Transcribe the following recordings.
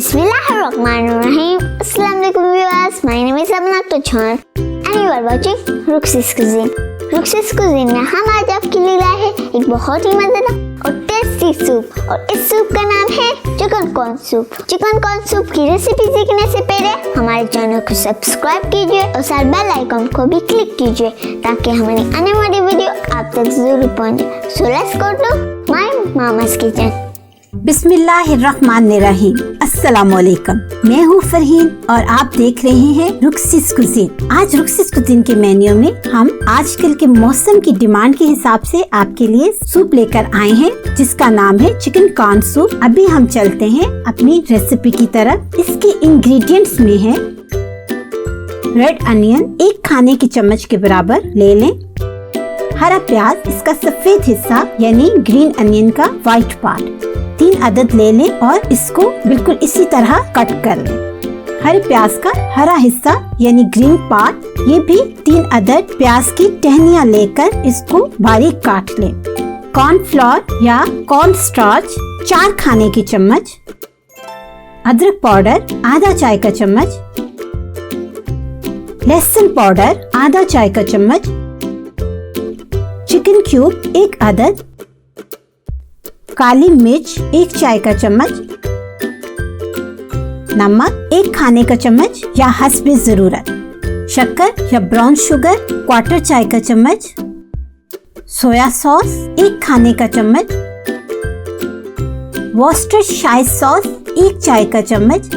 Bismillahirrahmanirrahim. Assalamualaikum viewers. My name is Abna Tuchan and you are watching Ruxy's Cuisine. Ruxy's Cuisine में हम आज आपके लिए लाए हैं एक बहुत ही मजेदार और टेस्टी सूप, और इस सूप का नाम है chicken corn soup. Chicken corn soup की रेसिपी सीखने से पहले हमारे चैनल को सब्सक्राइब कीजिए और साथ बेल आइकन को भी क्लिक कीजिए ताकि हमारी आने वाली वीडियो आप तक जरूर पहुंचे। So let's go to my mama's kitchen. बिस्मिल्लाहिर्रहमानिर्रहीम। अस्सलामुअलैकुम। मैं हूँ फरहीन और आप देख रहे हैं रुक्सिस कुजीन। आज रुक्सिस कुजीन के मेन्यू में हम आजकल के मौसम की डिमांड के हिसाब से आपके लिए सूप लेकर आए हैं जिसका नाम है चिकन कॉर्न सूप। अभी हम चलते हैं अपनी रेसिपी की तरफ। इसके इंग्रेडिएंट्स में है रेड अनियन 1 खाने की चम्मच के बराबर ले लें, हरा प्याज इसका सफेद हिस्सा यानी ग्रीन अनियन का व्हाइट पार्ट 3 अदद ले लें और इसको बिल्कुल इसी तरह कट कर लें। हरे प्याज का हरा हिस्सा यानी ग्रीन पार्ट ये भी 3 अदद प्याज की टहनियाँ लेकर इसको बारीक काट लें। कॉर्नफ्लोर या कॉर्न स्टार्च 4 खाने की चम्मच, अदरक पाउडर आधा चाय का चम्मच, लहसुन पाउडर आधा चाय का चम्मच, चिकन क्यूब 1 अदद, काली मिर्च 1 चाय का चम्मच, नमक 1 खाने का चम्मच या हस्बे जरूरत, शक्कर या ब्राउन शुगर 1/4 चाय का चम्मच, सोया सॉस 1 खाने का चम्मच, वॉस्टरशायर सॉस 1 चाय का चम्मच,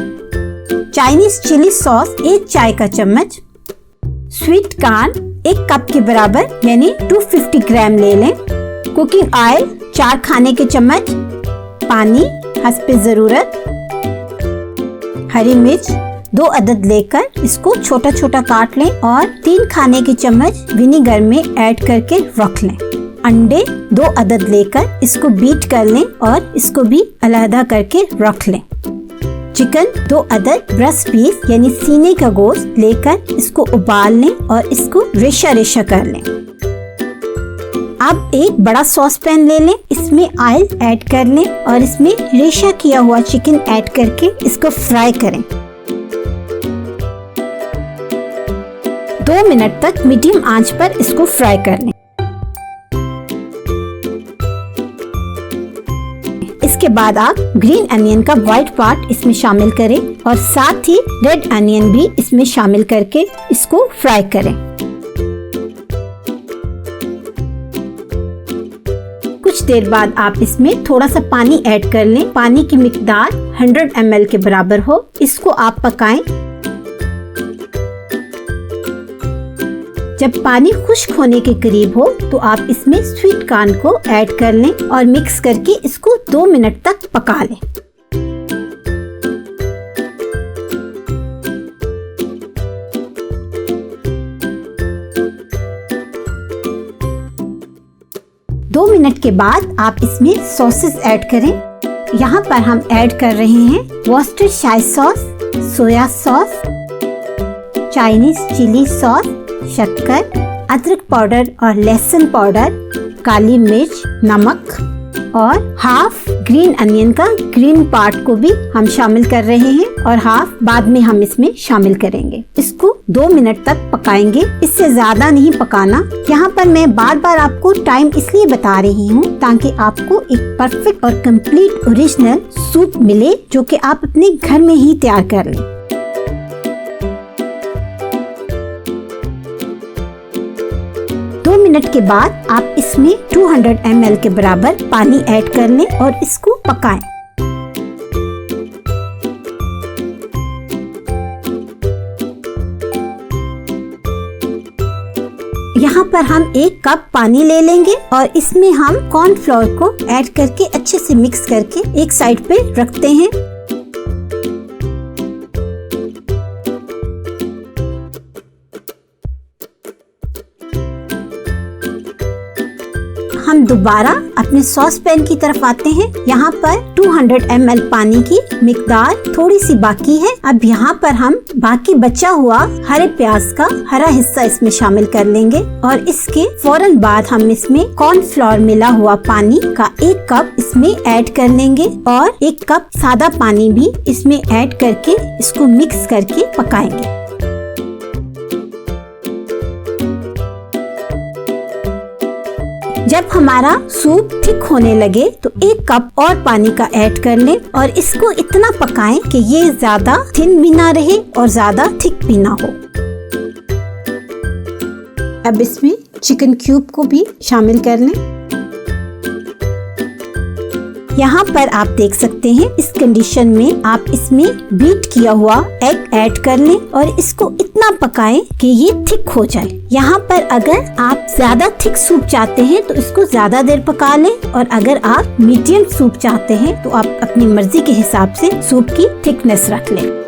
चाइनीज चिली सॉस 1 चाय का चम्मच, स्वीट कॉर्न 1 कप के बराबर यानी 250 ग्राम ले लें, कुकिंग ऑयल 4 खाने के चम्मच, पानी हस्बे जरूरत, हरी मिर्च 2 अदद लेकर इसको छोटा छोटा काट लें और 3 खाने की चम्मच विनेगर में ऐड करके रख लें। अंडे 2 अदद लेकर इसको बीट कर लें और इसको भी अलहदा करके रख लें। चिकन 2 अदद ब्रेस्ट पीस यानी सीने का गोश्त लेकर इसको उबाल लें और इसको रेशा रेशा कर लें। अब एक बड़ा सॉस पैन ले लें, इसमें ऑयल ऐड कर लें और इसमें रेशा किया हुआ चिकन ऐड करके इसको फ्राई करें। 2 मिनट तक मीडियम आंच पर इसको फ्राई कर लें। इसके बाद आप ग्रीन अनियन का व्हाइट पार्ट इसमें शामिल करें और साथ ही रेड अनियन भी इसमें शामिल करके इसको फ्राई करें। कुछ देर बाद आप इसमें थोड़ा सा पानी ऐड कर लें। पानी की मिकदार 100 ml के बराबर हो। इसको आप पकाएं। जब पानी खुश्क होने के करीब हो तो आप इसमें स्वीट कॉर्न को ऐड कर लें और मिक्स करके इसको 2 मिनट तक पका लें। दो मिनट के बाद आप इसमें सॉसेस ऐड करें। यहाँ पर हम ऐड कर रहे हैं Worcestershire sauce, soya sauce, Chinese chilli sauce, शक्कर, अदरक पाउडर और लहसुन पाउडर, काली मिर्च, नमक और हाफ ग्रीन अनियन का ग्रीन पार्ट को भी हम शामिल कर रहे हैं और हाफ बाद में हम इसमें शामिल करेंगे। इसको 2 मिनट तक पकाएंगे, इससे ज्यादा नहीं पकाना। यहाँ पर मैं बार बार आपको टाइम इसलिए बता रही हूँ ताकि आपको एक परफेक्ट और कंप्लीट ओरिजिनल सूप मिले जो कि आप अपने घर में ही तैयार कर लें। मिनट के बाद आप इसमें 200 ml के बराबर पानी ऐड कर लें और इसको पकाएं। यहाँ पर हम 1 कप पानी ले लेंगे और इसमें हम कॉर्नफ्लोर को ऐड करके अच्छे से मिक्स करके एक साइड पे रखते हैं। हम दोबारा अपने सॉस पैन की तरफ आते हैं। यहाँ पर 200 ml पानी की मिकदार थोड़ी सी बाकी है। अब यहाँ पर हम बाकी बचा हुआ हरे प्याज का हरा हिस्सा इसमें शामिल कर लेंगे और इसके फौरन बाद हम इसमें कॉर्नफ्लोर मिला हुआ पानी का 1 कप इसमें ऐड कर लेंगे और 1 कप सादा पानी भी इसमें ऐड करके इसको मिक्स करके पकाएंगे। जब हमारा सूप थिक होने लगे तो 1 कप और पानी का ऐड कर लें और इसको इतना पकाएं कि ये ज्यादा थिन भी ना रहे और ज्यादा थिक भी ना हो। अब इसमें चिकन क्यूब को भी शामिल कर लें। यहाँ पर आप देख सकते हैं इस कंडीशन में आप इसमें बीट किया हुआ एग ऐड कर लें और इसको इतना पकाएं कि ये थिक हो जाए। यहाँ पर अगर आप ज्यादा थिक सूप चाहते हैं तो इसको ज्यादा देर पका लें और अगर आप मीडियम सूप चाहते हैं तो आप अपनी मर्जी के हिसाब से सूप की थिकनेस रख लें।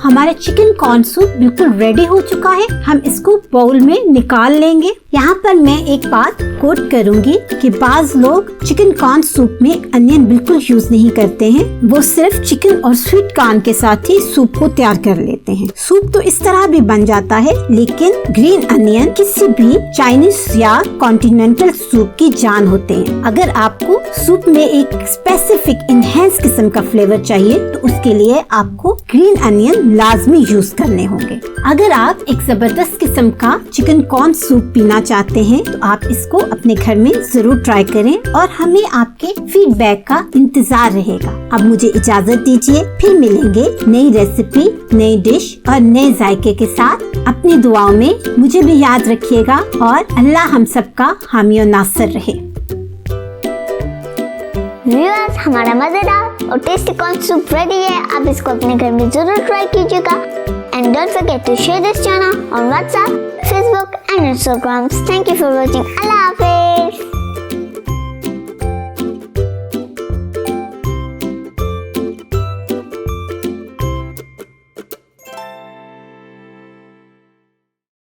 हमारा चिकन कॉर्न सूप बिल्कुल रेडी हो चुका है। हम इसको बाउल में निकाल लेंगे। यहाँ पर मैं एक बात कोट करूंगी कि बाज लोग चिकन कॉर्न सूप में अनियन बिल्कुल यूज नहीं करते हैं। वो सिर्फ चिकन और स्वीट कॉर्न के साथ ही सूप को तैयार कर लेते हैं। सूप तो इस तरह भी बन जाता है, लेकिन ग्रीन अनियन किसी भी चाइनीज या कॉन्टिनेंटल सूप की जान होते हैं। अगर आपको सूप में एक स्पेसिफिक इनहेंस किस्म का फ्लेवर चाहिए तो उसके लिए आपको ग्रीन अनियन लाजमी यूज करने होंगे। अगर आप एक जबरदस्त किस्म का चिकन कॉर्न सूप पीना चाहते हैं तो आप इसको अपने घर में जरूर ट्राई करें और हमें आपके फीडबैक का इंतजार रहेगा। अब मुझे इजाजत दीजिए, फिर मिलेंगे नई रेसिपी, नई डिश और नए जायके के साथ। अपनी दुआओं में मुझे भी याद रखिएगा और अल्लाह हम सबका हामी और नासिर रहे। व्यूअर्स, हमारा मजेदार और टेस्टी कॉर्न सूप रेडी है। आप इसको अपने घर में जरूर ट्राई कीजिएगा। And don't forget to share this channel on WhatsApp, Facebook and Instagram. Thank you for watching. Allah Hafiz.